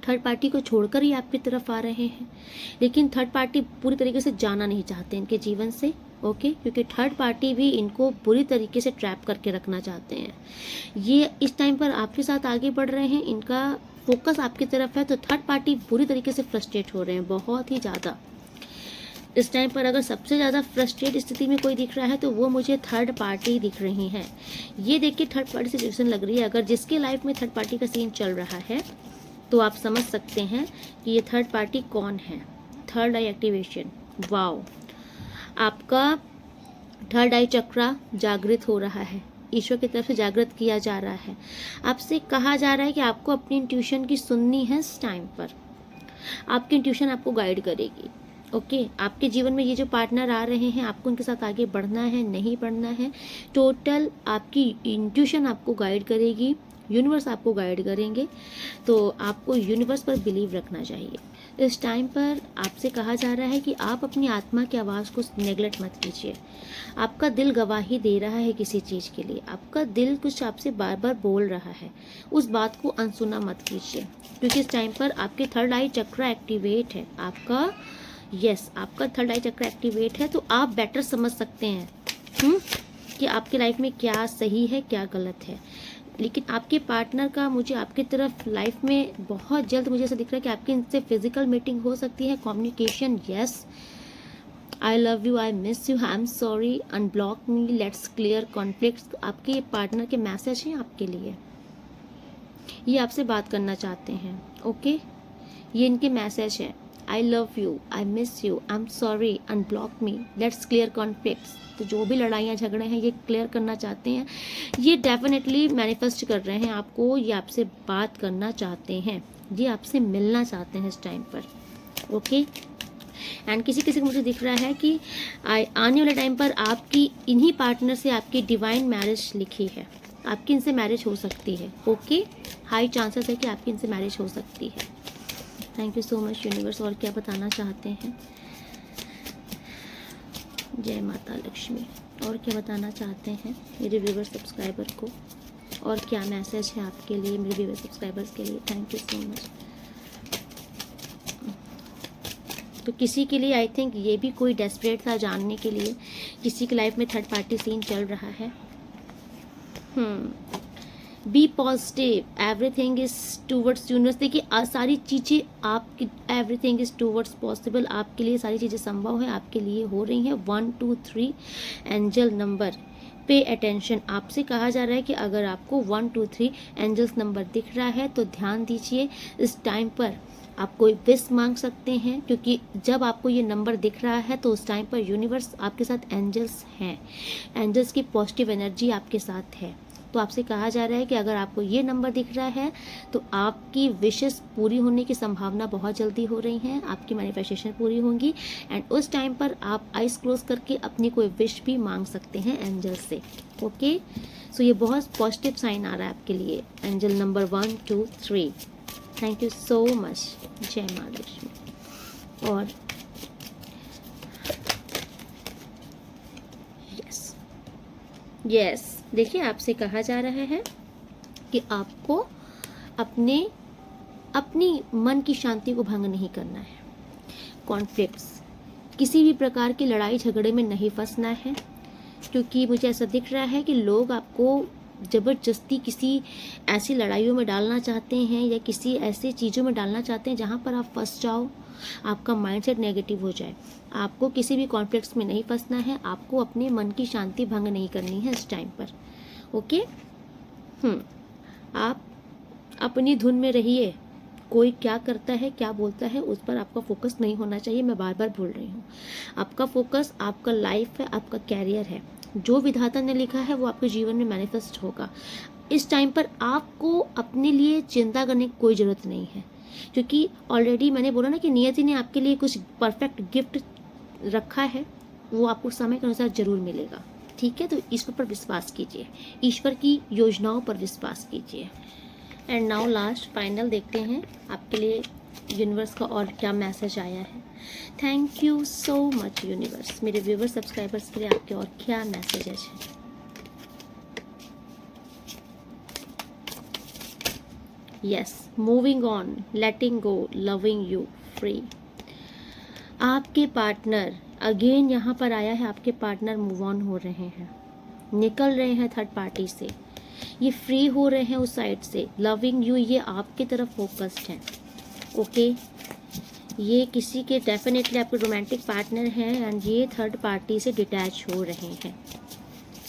थर्ड पार्टी को छोड़कर ही आपकी तरफ आ रहे हैं, लेकिन थर्ड पार्टी पूरी तरीके से जाना नहीं चाहते इनके जीवन से। ओके क्योंकि थर्ड पार्टी भी इनको बुरी तरीके से ट्रैप करके रखना चाहते हैं। ये इस टाइम पर आपके साथ आगे बढ़ रहे हैं, इनका फोकस आपकी तरफ है, तो थर्ड पार्टी बुरी तरीके से फ्रस्ट्रेट हो रहे हैं, बहुत ही ज़्यादा। इस टाइम पर अगर सबसे ज़्यादा फ्रस्ट्रेट स्थिति में कोई दिख रहा है तो वो मुझे थर्ड पार्टी दिख रही है। ये देखिए थर्ड पार्टी सिचुएशन लग रही है। अगर जिसके लाइफ में थर्ड पार्टी का सीन चल रहा है तो आप समझ सकते हैं कि ये थर्ड पार्टी कौन है। थर्ड आई एक्टिवेशन, वाओ, आपका थर्ड आई चक्रा जागृत हो रहा है, ईश्वर की तरफ से जागृत किया जा रहा है। आपसे कहा जा रहा है कि आपको अपनी इंट्यूशन की सुननी है इस टाइम पर, आपकी इंट्यूशन आपको गाइड करेगी। ओके आपके जीवन में ये जो पार्टनर आ रहे हैं, आपको उनके साथ आगे बढ़ना है नहीं बढ़ना है, टोटल आपकी इंट्यूशन आपको गाइड करेगी, यूनिवर्स आपको गाइड करेंगे, तो आपको यूनिवर्स पर बिलीव रखना चाहिए। इस टाइम पर आपसे कहा जा रहा है कि आप अपनी आत्मा की आवाज़ को नेगलेक्ट मत कीजिए। आपका दिल गवाही दे रहा है किसी चीज़ के लिए, आपका दिल कुछ आपसे बार बार बोल रहा है, उस बात को अनसुना मत कीजिए, क्योंकि इस टाइम पर आपके थर्ड आई चक्र एक्टिवेट है। आपका आपका थर्ड आई चक्र एक्टिवेट है, तो आप बेटर समझ सकते हैं कि आपकी लाइफ में क्या सही है क्या गलत है। लेकिन आपके पार्टनर का मुझे आपकी तरफ लाइफ में बहुत जल्द मुझे ऐसा दिख रहा है कि आपकी इनसे फिजिकल मीटिंग हो सकती है, communication, yes, I love you, I miss you, I am sorry, unblock me, let's clear conflicts. आपके पार्टनर के मैसेज हैं आपके लिए, ये आपसे बात करना चाहते हैं। ओके ये इनके मैसेज है, I love you, I miss you, I am sorry, unblock me, let's clear conflicts. तो जो भी लड़ाइयाँ झगड़े हैं ये क्लियर करना चाहते हैं, ये डेफिनेटली मैनिफेस्ट कर रहे हैं आपको, ये आपसे बात करना चाहते हैं, ये आपसे मिलना चाहते हैं इस टाइम पर। ओके एंड किसी किसी को मुझे दिख रहा है कि आने वाले टाइम पर आपकी इन्हीं पार्टनर से आपकी डिवाइन मैरिज लिखी है, आपकी इनसे मैरिज हो सकती है। ओके हाई चांसेस है कि आपकी इनसे मैरिज हो सकती है। Thank you so much universe. और क्या बताना चाहते हैं? जय माता लक्ष्मी। और क्या बताना चाहते हैं मेरे व्यूवर सब्सक्राइबर को, और क्या मैसेज है आपके लिए मेरे व्यूवर सब्सक्राइबर्स के लिए? Thank you so much. तो किसी के लिए आई थिंक ये भी कोई डेस्परेट था जानने के लिए, किसी की लाइफ में थर्ड पार्टी सीन चल रहा है। Be positive, everything is towards universe. देखिए सारी चीज़ें आपकी, एवरीथिंग इज टूवर्ड्स पॉसिबल, आपके लिए सारी चीज़ें संभव हैं, आपके लिए हो रही हैं। 1 2 3 एंजल नंबर, पे अटेंशन। आपसे कहा जा रहा है कि अगर आपको 1 2 3 एंजल्स नंबर दिख रहा है तो ध्यान दीजिए। इस टाइम पर आप कोई विश मांग सकते हैं, क्योंकि जब आपको ये नंबर दिख रहा है तो उस टाइम पर यूनिवर्स आपके साथ, एंजल्स हैं, एंजल्स की पॉजिटिव एनर्जी आपके साथ है। तो आपसे कहा जा रहा है कि अगर आपको ये नंबर दिख रहा है तो आपकी विशेस पूरी होने की संभावना बहुत जल्दी हो रही है, आपकी मैनिफेस्टेशन पूरी होंगी। एंड उस टाइम पर आप आइज क्लोज करके अपनी कोई विश भी मांग सकते हैं एंजल से। ओके सो ये बहुत पॉजिटिव साइन आ रहा है आपके लिए, angel number 1 2 3। Thank you so much. जय माँ लक्ष्मी। और यस देखिए आपसे कहा जा रहा है कि आपको अपनी मन की शांति को भंग नहीं करना है। कॉन्फ्लिक्ट्स, किसी भी प्रकार की लड़ाई झगड़े में नहीं फंसना है, क्योंकि मुझे ऐसा दिख रहा है कि लोग आपको ज़बरदस्ती किसी ऐसी लड़ाइयों में डालना चाहते हैं या किसी ऐसी चीज़ों में डालना चाहते हैं जहाँ पर आप फंस जाओ, आपका माइंडसेट नेगेटिव हो जाए। आपको किसी भी कॉन्फ्लिक्ट्स में नहीं फंसना है, आपको अपने मन की शांति भंग नहीं करनी है इस टाइम पर। ओके, आप अपनी धुन में रहिए। कोई क्या करता है, क्या बोलता है, उस पर आपका फोकस नहीं होना चाहिए। मैं बार बार बोल रही हूँ, आपका फोकस आपका लाइफ है, आपका कैरियर है। जो विधाता ने लिखा है वो आपके जीवन में मैनिफेस्ट होगा। इस टाइम पर आपको अपने लिए चिंता करने की कोई ज़रूरत नहीं है, क्योंकि ऑलरेडी मैंने बोला ना कि नियति ने आपके लिए कुछ परफेक्ट गिफ्ट रखा है, वो आपको समय के अनुसार जरूर मिलेगा। ठीक है, तो ईश्वर पर विश्वास कीजिए, ईश्वर की योजनाओं पर विश्वास कीजिए। एंड नाउ लास्ट फाइनल देखते हैं आपके लिए यूनिवर्स का और क्या मैसेज आया है। Thank you so much universe, मेरे व्यूवर सब्सक्राइबर्स के लिए आपके और क्या मैसेजेस हैं। Yes, moving on, letting go, loving you, free. आपके पार्टनर अगेन यहाँ पर आया है, आपके पार्टनर मूव ऑन हो रहे हैं, निकल रहे हैं थर्ड पार्टी से, ये फ्री हो रहे हैं उस साइड से। लविंग यू, ये आपकी तरफ फोकस्ड हैं। ओके, ये किसी के डेफिनेटली आपके रोमांटिक पार्टनर हैं एंड ये थर्ड पार्टी से डिटैच हो रहे हैं।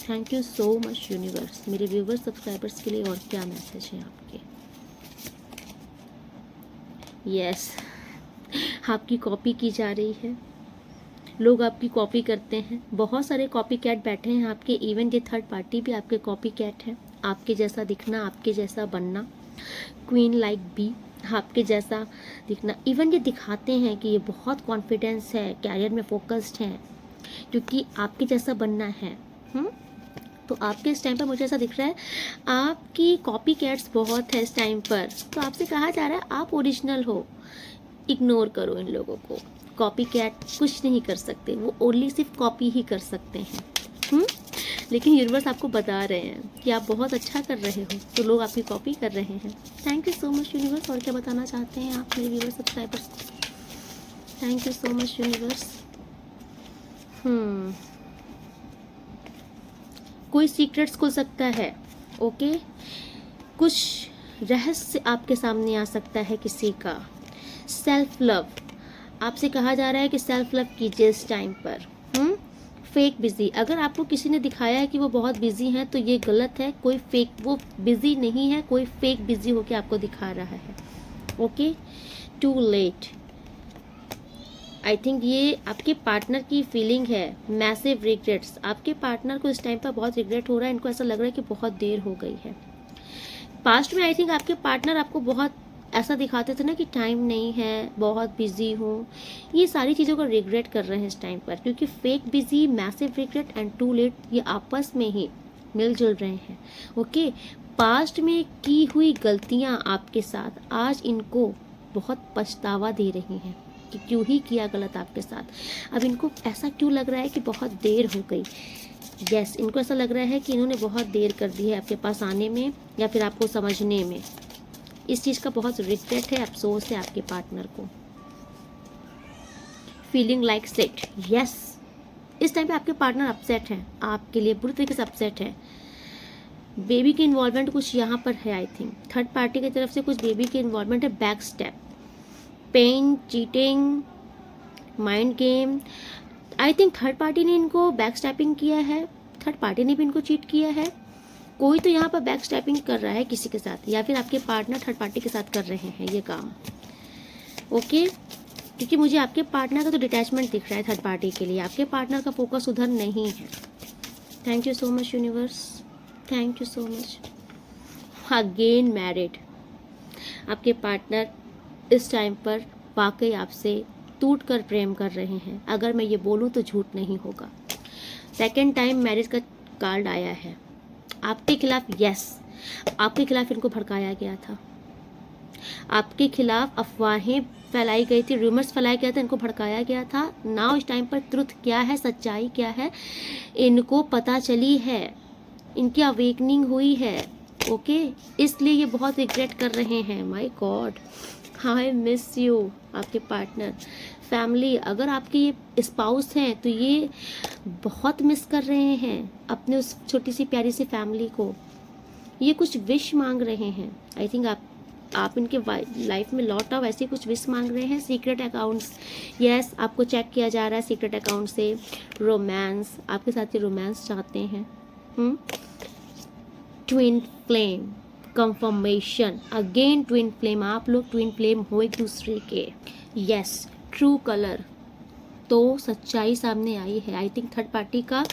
Thank you so much universe, मेरे व्यूवर सब्सक्राइबर्स के लिए और क्या मैसेज है आपके। यस, आपकी कॉपी की जा रही है, लोग आपकी कॉपी करते हैं, बहुत सारे कॉपी कैट बैठे हैं आपके। इवन ये थर्ड पार्टी भी आपके कॉपी कैट है, आपके जैसा दिखना, आपके जैसा बनना, क्वीन लाइक बी, आपके जैसा दिखना। इवन ये दिखाते हैं कि ये बहुत कॉन्फिडेंस है, कैरियर में फोकस्ड हैं, क्योंकि आपके जैसा बनना है। तो आपके इस टाइम पर मुझे ऐसा दिख रहा है आपकी कॉपी कैट्स बहुत है इस टाइम पर। तो आपसे कहा जा रहा है आप ओरिजिनल हो, इग्नोर करो इन लोगों को। कॉपी कैट कुछ नहीं कर सकते, वो ओनली सिर्फ कॉपी ही कर सकते हैं। लेकिन यूनिवर्स आपको बता रहे हैं कि आप बहुत अच्छा कर रहे हो, तो लोग आपकी कॉपी कर रहे हैं। Thank you so much universe. और क्या बताना चाहते हैं आप मेरे व्यूअर सब्सक्राइबर्स को। Thank you so much universe. कोई सीक्रेट्स खुल सकता है। ओके, कुछ रहस्य आपके सामने आ सकता है किसी का। सेल्फ लव, आपसे कहा जा रहा है कि सेल्फ लव कीजिए इस टाइम पर। फेक बिजी, अगर आपको किसी ने दिखाया है कि वो बहुत बिजी हैं तो ये गलत है। कोई फेक, वो बिजी नहीं है, कोई फेक बिजी होके आपको दिखा रहा है। Okay, too late, I think ये आपके पार्टनर की फीलिंग है। मैसिव रिग्रेट्स, आपके पार्टनर को इस टाइम पर बहुत रिग्रेट हो रहा है, इनको ऐसा लग रहा है कि बहुत देर हो गई है। पास्ट में आई थिंक आपके पार्टनर आपको बहुत ऐसा दिखाते थे ना कि टाइम नहीं है, बहुत बिजी हूँ, ये सारी चीज़ों का रिग्रेट कर रहे हैं इस टाइम पर, क्योंकि fake busy, massive regret and too late ये आपस में ही मिलजुल रहे हैं। ओके, पास्ट में की हुई गलतियाँ आपके साथ आज इनको बहुत पछतावा दे रही हैं कि क्यों ही किया गलत आपके साथ। अब इनको ऐसा क्यों लग रहा है कि बहुत देर हो गई। यस, इनको ऐसा लग रहा है कि इन्होंने बहुत देर कर दी है आपके पास आने में या फिर आपको समझने में। इस चीज़ का बहुत रिग्रेट है, अफसोस है आपके पार्टनर को। फीलिंग लाइक सेट, यस, इस टाइम पे आपके पार्टनर अपसेट हैं, आपके लिए बुरी तरीके से अपसेट है। बेबी की इन्वॉल्वमेंट कुछ यहाँ पर है, आई थिंक थर्ड पार्टी की तरफ से कुछ बेबी की इन्वॉल्वमेंट है। Back step, pain, cheating, mind game, I think third party ने इनको बैक स्टैपिंग किया है, थर्ड पार्टी ने भी इनको चीट किया है। कोई तो यहाँ पर बैक स्टैपिंग कर रहा है किसी के साथ, या फिर आपके पार्टनर थर्ड पार्टी के साथ कर रहे हैं ये काम। ओके, क्योंकि मुझे आपके पार्टनर का तो डिटैचमेंट दिख रहा है थर्ड पार्टी के लिए, आपके पार्टनर का फोकस उधर नहीं है। Thank you so much universe, thank you so much. Again married, आपके पार्टनर इस टाइम पर वाकई आपसे टूट कर प्रेम कर रहे हैं। अगर मैं ये बोलूँ तो झूठ नहीं होगा। सेकेंड टाइम मैरिज का कार्ड आया है आपके खिलाफ। यस, आपके खिलाफ इनको भड़काया गया था, आपके खिलाफ अफवाहें फैलाई गई थी, रूमर्स फैलाया गया था, इनको भड़काया गया था। नाउ इस टाइम पर ट्रुथ क्या है, सच्चाई क्या है, इनको पता चली है, इनकी अवेकनिंग हुई है। ओके, इसलिए ये बहुत रिग्रेट कर रहे हैं। My God, I miss you. आपके पार्टनर फैमिली, अगर आपके ये स्पाउस हैं तो ये बहुत मिस कर रहे हैं अपने उस छोटी सी प्यारी सी फैमिली को। ये कुछ विश मांग रहे हैं। आई थिंक आप इनके लाइफ में लॉट ऑफ ऐसी कुछ विश मांग रहे हैं। सीक्रेट अकाउंट्स, यस, आपको चेक किया जा रहा है सीक्रेट अकाउंट से। रोमांस, आपके साथ ये रोमांस चाहते हैं। Twin flame confirmation, again twin flame, आप लोग ट्विन फ्लेम हो एक दूसरे के। यस, ट्रू कलर, तो सच्चाई सामने आई है। आई थिंक थर्ड पार्टी का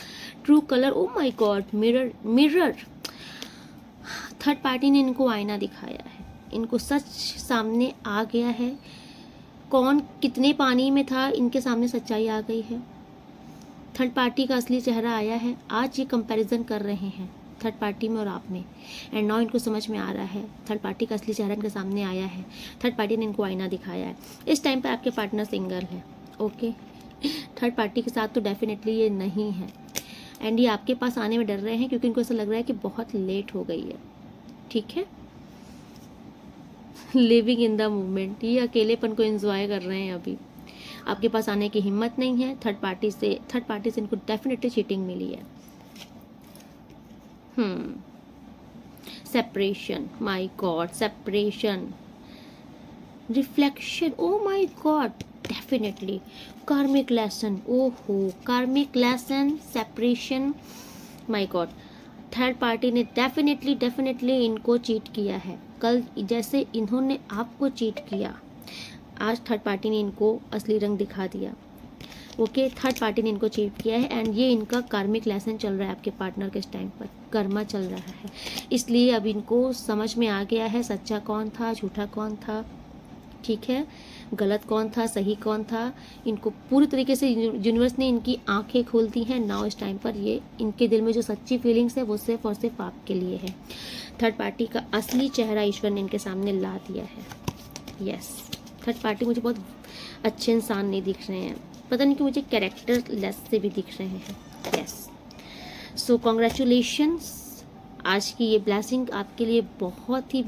true colour, oh my God, mirror. Third party ने इनको आईना दिखाया है, इनको सच सामने आ गया है। कौन कितने पानी में था, इनके सामने सच्चाई आ गई है। थर्ड पार्टी का असली चेहरा आया है। आज ये कंपैरिजन कर रहे हैं थर्ड पार्टी में और आप में, एंड नाउ इनको समझ में आ रहा है थर्ड पार्टी का असली चेहरा इनके सामने आया है। थर्ड पार्टी ने इनको आईना दिखाया है। इस टाइम पर आपके पार्टनर सिंगल है, ओके। थर्ड पार्टी के साथ तो डेफिनेटली ये नहीं है, एंड ये आपके पास आने में डर रहे हैं क्योंकि इनको ऐसा लग रहा है कि बहुत लेट हो गई है, ठीक है। लिविंग इन द मोमेंट, ये अकेलेपन को एंजॉय कर रहे हैं अभी। आपके पास आने की हिम्मत नहीं है। थर्ड पार्टी से इनको डेफिनेटली चीटिंग मिली है। Separation, my God, separation, reflection, oh my God, definitely कार्मिक लेसन, ओहो, कार्मिक lesson, separation, my God. Third party ने डेफिनेटली इनको चीट किया है। कल जैसे इन्होंने आपको चीट किया, आज थर्ड पार्टी ने इनको असली रंग दिखा दिया, ओके। थर्ड पार्टी ने इनको चीट किया है, एंड ये इनका कार्मिक लेसन चल रहा है आपके पार्टनर के इस टाइम पर, कर्मा चल रहा है। इसलिए अब इनको समझ में आ गया है सच्चा कौन था, झूठा कौन था, ठीक है, गलत कौन था, सही कौन था। इनको पूरी तरीके से यूनिवर्स ने इनकी आंखें खोल दी हैं। नाउ इस टाइम पर ये इनके दिल में जो सच्ची फीलिंग्स है वो सिर्फ और सिर्फ आपके लिए है। थर्ड पार्टी का असली चेहरा ईश्वर ने इनके सामने ला दिया है। यस, थर्ड पार्टी मुझे बहुत अच्छे इंसान नहीं दिख रहे हैं, पता नहीं कि मुझे कैरेक्टर लेस से भी दिख रहे हैं। यस, सो कॉन्ग्रेचुलेशंस, आज की ये ब्लेसिंग आपके लिए बहुत ही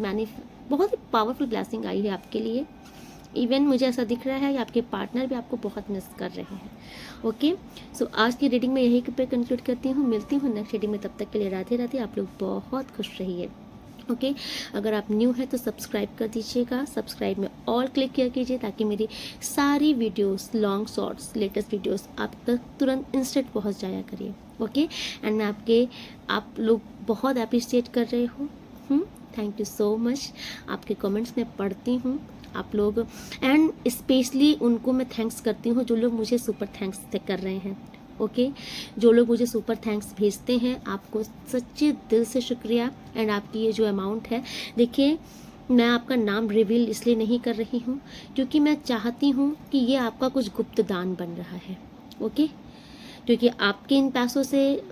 पावरफुल ब्लेसिंग आई है आपके लिए। इवन मुझे ऐसा दिख रहा है कि आपके पार्टनर भी आपको बहुत मिस कर रहे हैं, ओके। सो आज की रीडिंग में यही पे कंक्लूड करती हूँ। मिलती हूँ नेक्स्ट रीडिंग में, तब तक के लिए राधे राधे। आप लोग बहुत खुश रहिए, ओके। अगर आप न्यू हैं तो सब्सक्राइब कर दीजिएगा, सब्सक्राइब में ऑल क्लिक किया कीजिए ताकि मेरी सारी videos, long shorts, latest videos आप तक तुरंत इंस्टेंट पहुंच जाया करिए, ओके। एंड मैं आप लोग बहुत अप्रिशिएट कर रहे हो, थैंक यू सो मच। आपके कमेंट्स में पढ़ती हूँ आप लोग, एंड स्पेशली उनको मैं थैंक्स करती हूँ जो लोग मुझे सुपर थैंक्स कर रहे हैं, ओके। जो लोग मुझे सुपर थैंक्स भेजते हैं, आपको सच्चे दिल से शुक्रिया। एंड आपकी ये जो अमाउंट है, देखिए मैं आपका नाम रिवील इसलिए नहीं कर रही हूँ क्योंकि मैं चाहती हूँ कि ये आपका कुछ गुप्त दान बन रहा है, ओके। क्योंकि आपके इन पैसों से,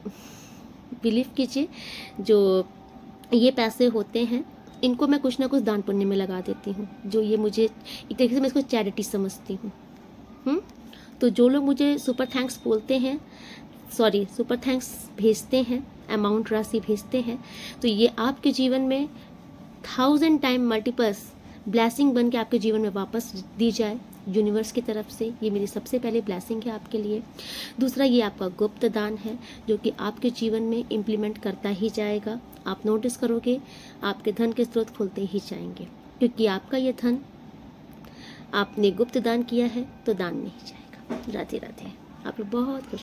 बिलीव कीजिए, जो ये पैसे होते हैं इनको मैं कुछ ना कुछ दान पुण्य में लगा देती हूँ। जो ये मुझे एक तरीके से मैं इसको चैरिटी समझती हूँ। तो जो लोग मुझे सुपर थैंक्स बोलते हैं, सॉरी सुपर थैंक्स भेजते हैं, अमाउंट राशि भेजते हैं, तो ये आपके जीवन में 1000 टाइम मल्टीपल्स ब्लेसिंग बन के आपके जीवन में वापस दी जाए यूनिवर्स की तरफ से। ये मेरी सबसे पहले ब्लेसिंग है आपके लिए। दूसरा, ये आपका गुप्त दान है जो कि आपके जीवन में इम्प्लीमेंट करता ही जाएगा। आप नोटिस करोगे आपके धन के स्रोत खुलते ही जाएंगे क्योंकि आपका ये धन आपने गुप्त दान किया है तो दान नहीं जाएगा। राधे राधे, आप लोग बहुत खुश